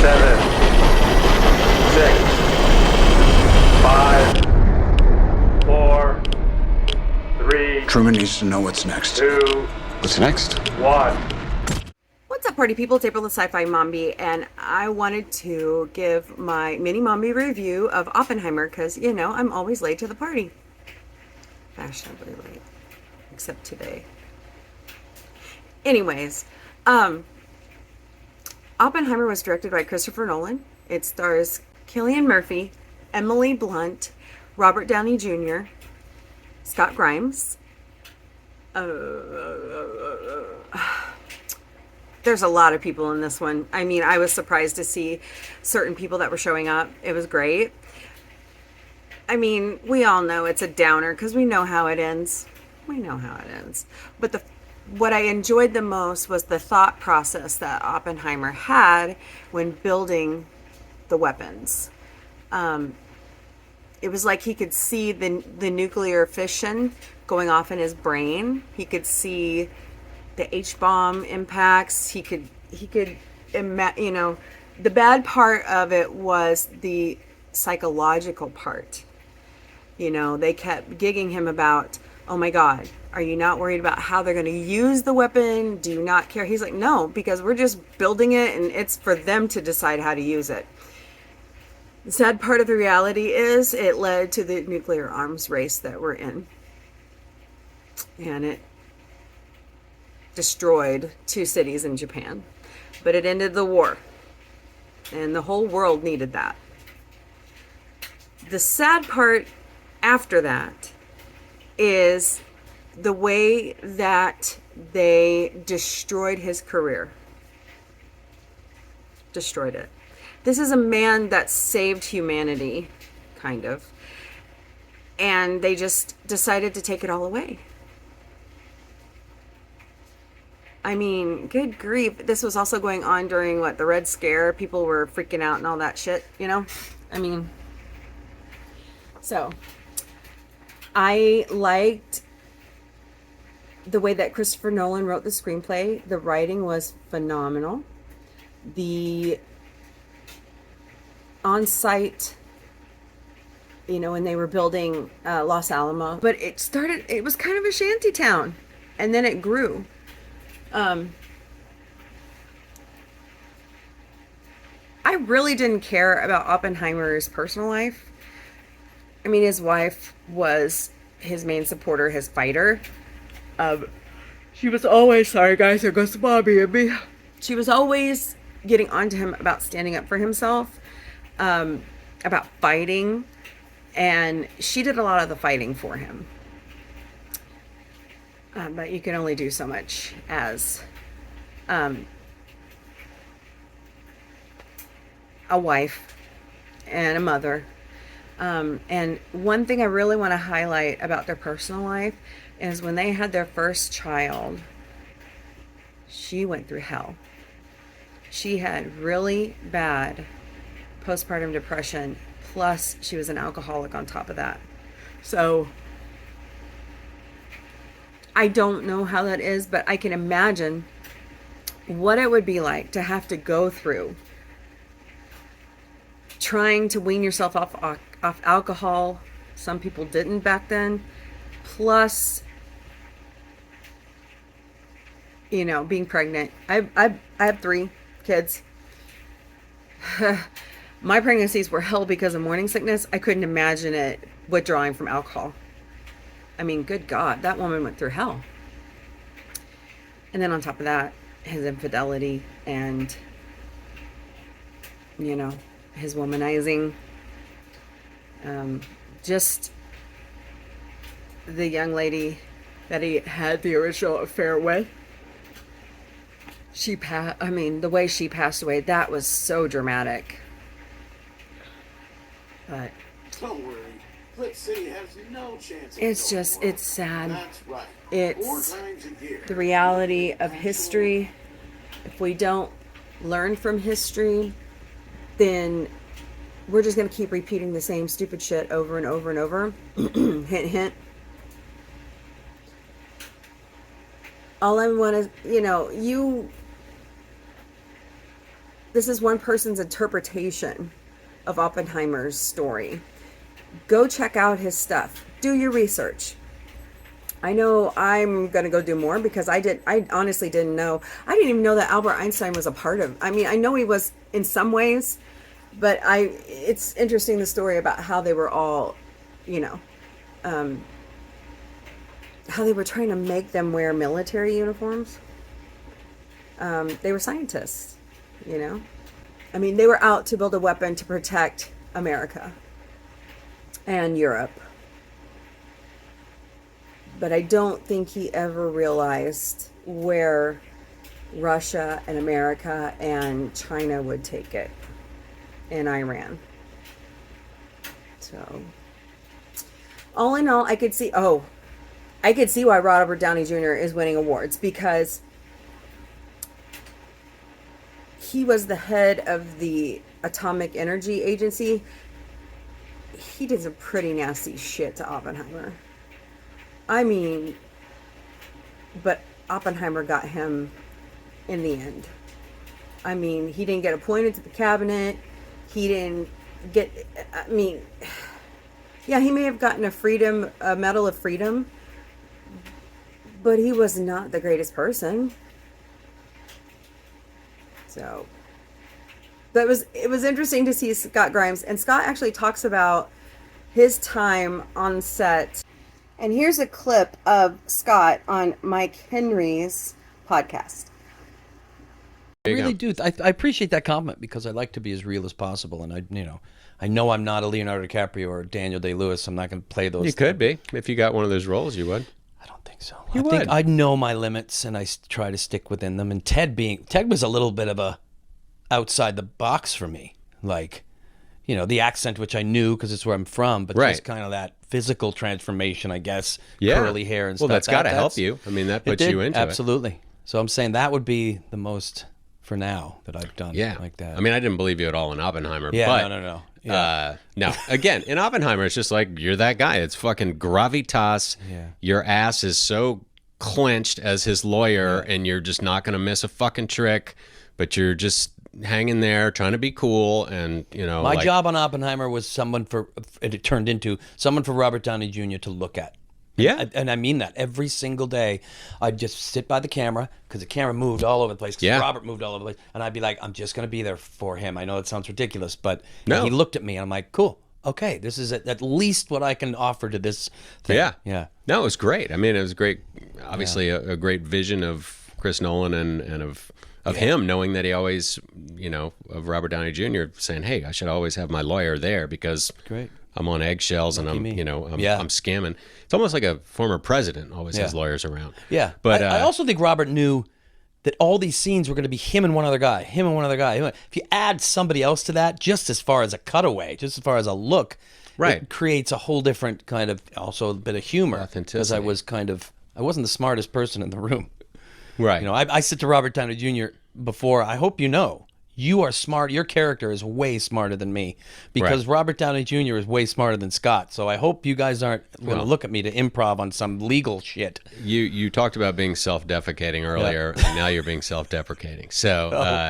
7, 6, 5, 4, 3. Truman needs to know what's next. 2. What's next? 1. What's up, party people? It's April the Sci-Fi Mombie, and I wanted to give my mini Mombie review of Oppenheimer because, you know, I'm always late to the party. Fashionably late. Except today. Anyways, Oppenheimer was directed by Christopher Nolan. It stars Cillian Murphy, Emily Blunt, Robert Downey Jr., Scott Grimes. There's a lot of people in this one. I mean, I was surprised to see certain people that were showing up. It was great. I mean, we all know it's a downer because we know how it ends. We know how it ends. But what I enjoyed the most was the thought process that Oppenheimer had when building the weapons. It was like he could see the nuclear fission going off in his brain. He could see the H-bomb impacts. He could, you know, the bad part of it was the psychological part. You know, they kept gigging him about, oh my God, are you not worried about how they're going to use the weapon? Do you not care? He's like, no, because we're just building it and it's for them to decide how to use it. The sad part of the reality is it led to the nuclear arms race that we're in. And it destroyed 2 cities in Japan. But it ended the war. And the whole world needed that. The sad part after that is the way that they destroyed his career. Destroyed it. This is a man that saved humanity, kind of. And they just decided to take it all away. I mean, good grief. This was also going on during, the Red Scare. People were freaking out and all that shit, you know? I mean, so I liked the way that Christopher Nolan wrote the screenplay. The writing was phenomenal. The on-site, you know, when they were building Los Alamos, but it was kind of a shanty town, and then it grew. I really didn't care about Oppenheimer's personal life. I mean, his wife was his main supporter, his fighter. She was always, sorry guys, there goes the Bobby and me. She was always getting onto him about standing up for himself, about fighting, and she did a lot of the fighting for him. But you can only do so much as a wife and a mother. And one thing I really want to highlight about their personal life is when they had their first child, she went through hell. She had really bad postpartum depression, plus she was an alcoholic on top of that. So I don't know how that is, but I can imagine what it would be like to have to go through trying to wean yourself off alcohol. Some people didn't back then. Plus, you know, being pregnant. I have 3 kids. My pregnancies were hell because of morning sickness. I couldn't imagine it withdrawing from alcohol. I mean, good God, that woman went through hell. And then on top of that, his infidelity and, you know, his womanizing. Just the young lady that he had the original affair with. The way she passed away, that was so dramatic. But don't worry. Flint City has no chance. It's sad. That's right. It's the reality of history. If we don't learn from history, then we're just going to keep repeating the same stupid shit over and over and over. Hint, hint. All I want to, you know, this is one person's interpretation of Oppenheimer's story. Go check out his stuff. Do your research. I know I'm going to go do more because I honestly didn't know. I didn't even know that Albert Einstein was a part of. I mean, I know he was in some ways, but it's interesting the story about how they were all, you know, how they were trying to make them wear military uniforms. They were scientists, you know. I mean, they were out to build a weapon to protect America and Europe. But I don't think he ever realized where Russia and America and China would take it, and Iran. So, all in all, I could see why Robert Downey Jr. is winning awards, because he was the head of the Atomic Energy Agency. He did some pretty nasty shit to Oppenheimer. I mean, but Oppenheimer got him in the end. I mean, he didn't get appointed to the cabinet. He didn't get, I mean, yeah, he may have gotten a Medal of Freedom, but he was not the greatest person. So, but it was interesting to see Scott Grimes, and Scott actually talks about his time on set. And here's a clip of Scott on Mike Henry's podcast. I really do. I appreciate that comment, because I like to be as real as possible, and I know I'm not a Leonardo DiCaprio or Daniel Day-Lewis. I'm not going to play those. You could be. If you got one of those roles, you would. I don't think so. You I would. think I know my limits, and I try to stick within them. And Ted was a little bit of a outside the box for me. Like, you know, the accent, which I knew because it's where I'm from, but just kind of that physical transformation, I guess. Yeah. Curly hair and stuff. Well, that's got to help you. I mean, that puts you into it. Absolutely. So I'm saying that would be the most for now that I've done like that. I mean, I didn't believe you at all in Oppenheimer. Yeah, but, no. Yeah. No, again, in Oppenheimer, it's just like, you're that guy. It's fucking gravitas. Yeah. Your ass is so clenched as his lawyer, and you're just not going to miss a fucking trick, but you're just hanging there trying to be cool. And, you know, my job on Oppenheimer was it turned into someone for Robert Downey Jr. to look at. Yeah. And I mean that. Every single day, I'd just sit by the camera, because the camera moved all over the place, because Robert moved all over the place. And I'd be like, I'm just going to be there for him. I know it sounds ridiculous, but he looked at me, and I'm like, cool. Okay, this is at least what I can offer to this thing. Yeah. No, it was great. I mean, it was great. Obviously, a great vision of Chris Nolan and of him, knowing that he always, you know, of Robert Downey Jr. saying, hey, I should always have my lawyer there, because I'm on eggshells and I'm scamming. It's almost like a former president always has lawyers around. Yeah. But I also think Robert knew that all these scenes were going to be him and one other guy. If you add somebody else to that, just as far as a cutaway, just as far as a look, it creates a whole different kind of, also a bit of humor. Authenticity. Because I wasn't the smartest person in the room. Right. You know, I said to Robert Downey Jr. before, I hope you know, you are smart. Your character is way smarter than me, because Robert Downey Jr. is way smarter than Scott. So I hope you guys aren't going to look at me to improv on some legal shit. You talked about being self-defecating earlier, and now you're being self-deprecating. So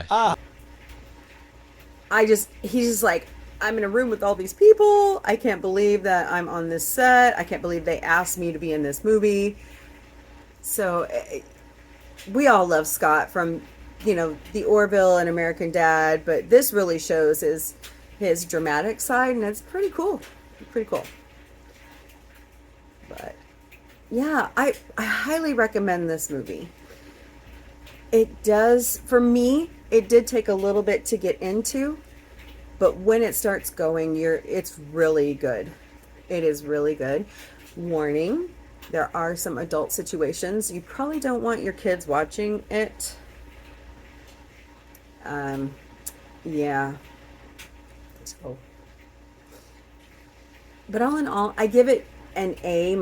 he's just like, I'm in a room with all these people. I can't believe that I'm on this set. I can't believe they asked me to be in this movie. So we all love Scott from, you know, The Orville and American Dad, but this really shows his dramatic side, and it's pretty cool. But yeah, I highly recommend this movie. It does, for me, it did take a little bit to get into, but when it starts going, it's really good. It is really good. Warning, there are some adult situations. You probably don't want your kids watching it. Yeah. So, but all in all, I give it an A-.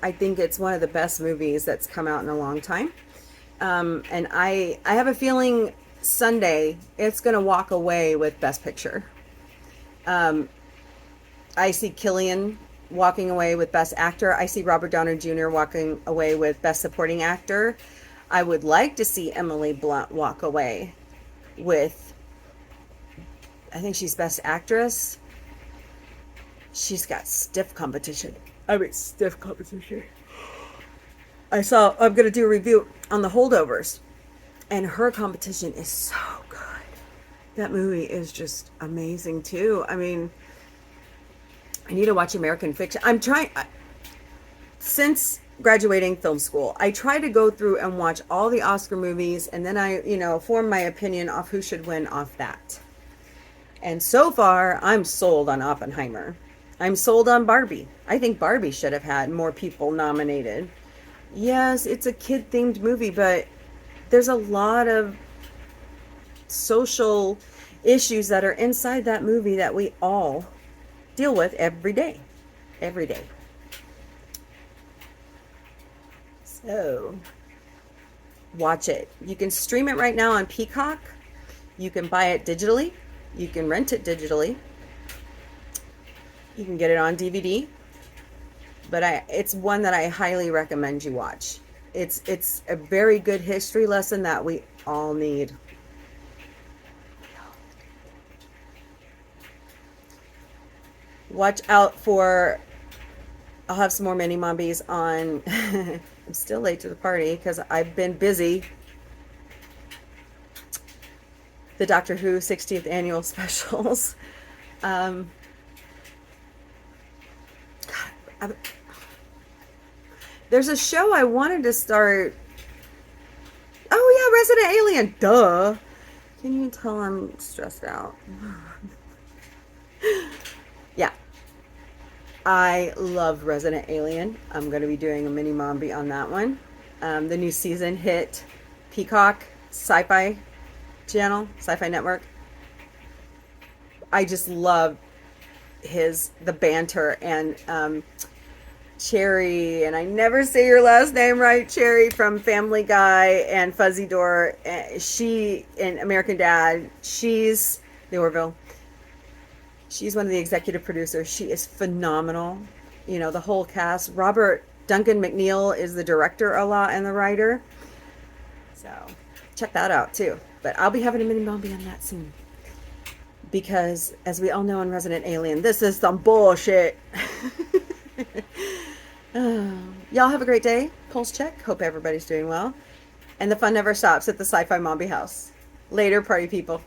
I think it's one of the best movies that's come out in a long time. And I have a feeling Sunday it's going to walk away with Best Picture. I see Cillian walking away with Best Actor. I see Robert Downey Jr. walking away with Best Supporting Actor. I would like to see Emily Blunt walk away with, I think she's Best Actress. She's got stiff competition. I'm going to do a review on The Holdovers, and her competition is so good. That movie is just amazing too. I mean, I need to watch American Fiction. Since graduating film school, I try to go through and watch all the Oscar movies, and then I, form my opinion off who should win off that. And so far, I'm sold on Oppenheimer. I'm sold on Barbie. I think Barbie should have had more people nominated. Yes, it's a kid-themed movie, but there's a lot of social issues that are inside that movie that we all deal with every day. Every day. So, watch it. You can stream it right now on Peacock. You can buy it digitally. You can rent it digitally. You can get it on DVD. But it's one that I highly recommend you watch. It's a very good history lesson that we all need. Watch out for, I'll have some more mini Mombies on. I'm still late to the party because I've been busy. The Doctor Who 60th annual specials. There's a show I wanted to start. Oh yeah, Resident Alien. Duh. Can you tell I'm stressed out? Yeah. I love Resident Alien. I'm going to be doing a mini Mombie on that one. The new season hit Peacock, Sci-Fi channel, Sci-Fi Network. I just love the banter, and Cherry, and I never say your last name right, Cherry from Family Guy and Fuzzy Door. She in American Dad, she's the Orville. She's one of the executive producers. She is phenomenal. The whole cast. Robert Duncan McNeil is the director a lot and the writer. So check that out too. But I'll be having a mini Mombie on that soon. Because as we all know in Resident Alien, this is some bullshit. Y'all have a great day. Pulse check. Hope everybody's doing well. And the fun never stops at the Sci-Fi Mombie house. Later, party people.